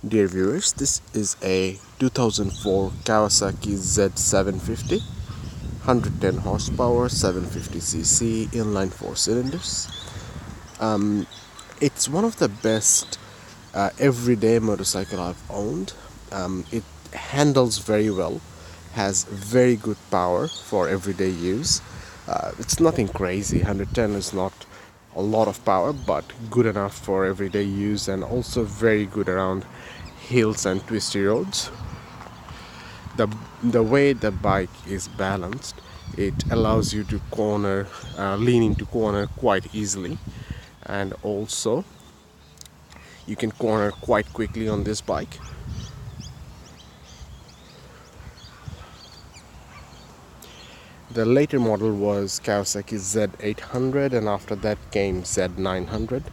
Dear viewers, this is a 2004 Kawasaki Z750, 110 horsepower, 750cc, inline-four cylinders. It's one of the best everyday motorcycle I've owned. It handles very well, has very good power for everyday use. It's nothing crazy. 110 is not a lot of power, but good enough for everyday use, and also very good around hills and twisty roads. The way the bike is balanced, it allows you to lean into corner quite easily, and also you can corner quite quickly on this bike. The later model was Kawasaki Z800, and after that came Z900.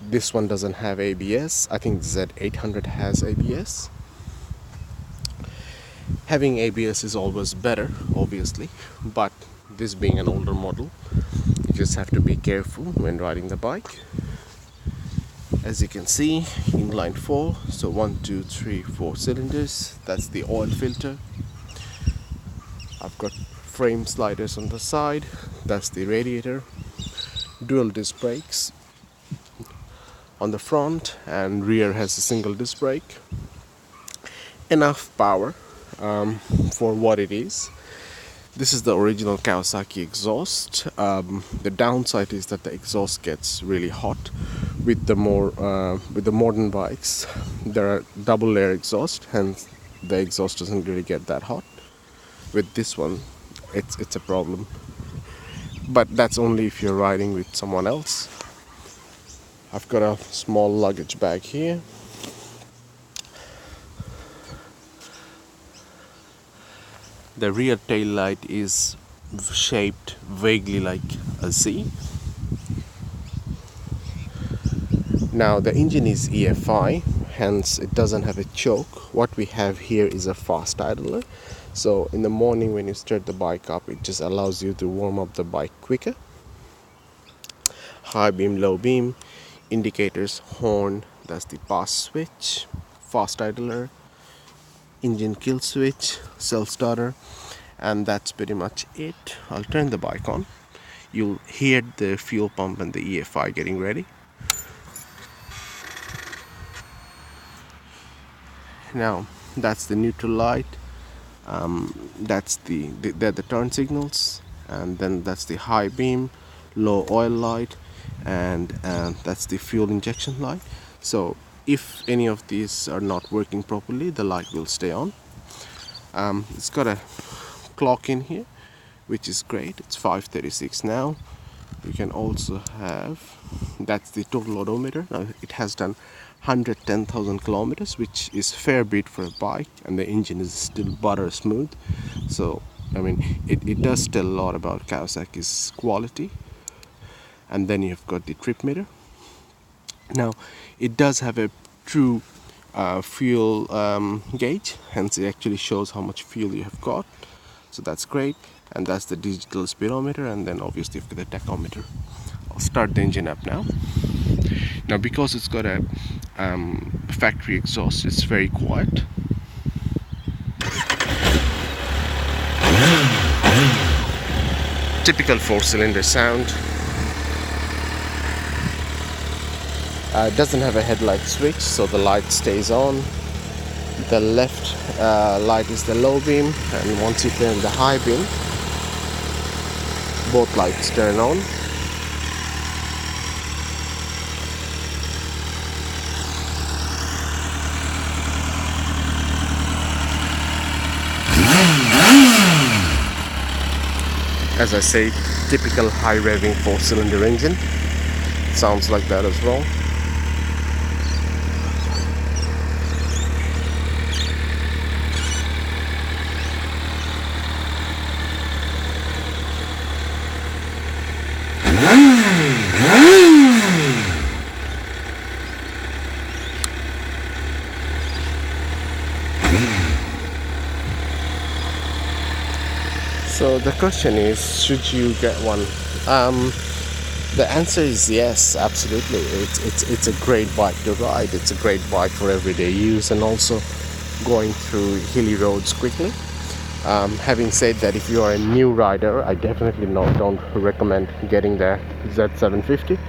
This one doesn't have ABS. I think Z800 has ABS. Having ABS is always better, obviously, but this being an older model, you just have to be careful when riding the bike. As you can see, inline-four, so 1, 2, 3, 4 cylinders. That's the oil filter. I've got frame sliders on the side. That's the radiator. Dual disc brakes on the front, and rear has a single disc brake. Enough power for what it is. This is the original Kawasaki exhaust. The downside is that the exhaust gets really hot. With the modern bikes, there are double layer exhaust, hence the exhaust doesn't really get that hot. With this one, it's a problem. But that's only if you're riding with someone else. I've got a small luggage bag here. The rear tail light is shaped vaguely like a Z. Now the engine is EFI, hence it doesn't have a choke. What we have here is a fast idler. So in the morning when you start the bike up, it just allows you to warm up the bike quicker. High beam, low beam, indicators, horn, that's the pass switch, fast idler, engine kill switch, self starter, and that's pretty much it. I'll turn the bike on. You'll hear the fuel pump and the EFI getting ready. Now that's the neutral light, that's they're the turn signals, and then that's the high beam, low oil light, and that's the fuel injection light. So if any of these are not working properly, the light will stay on. It's got a clock in here, which is great. It's 5:36 now. You can also have, that's the total odometer. Now it has done 110,000 kilometers, which is fair bit for a bike, and the engine is still butter smooth. So I mean, it does tell a lot about Kawasaki's quality. And then you've got the trip meter. Now it does have a true fuel gauge, hence it actually shows how much fuel you have got, so that's great. And that's the digital speedometer, and then obviously you've got the tachometer. I'll start the engine up now. Now because it's got a factory exhaust, it's very quiet. Typical 4-cylinder sound. It doesn't have a headlight switch, so the light stays on. The left light is the low beam, and once you turn the high beam, both lights turn on. As I say, typical high revving 4-cylinder engine. Sounds like that as well. So the question is, should you get one? The answer is yes, absolutely. It's a great bike to ride. It's a great bike for everyday use and also going through hilly roads quickly. Having said that, if you are a new rider, I definitely don't recommend getting the Z750.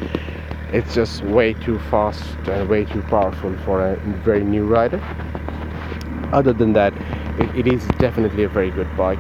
It's just way too fast and way too powerful for a very new rider. Other than that, it is definitely a very good bike.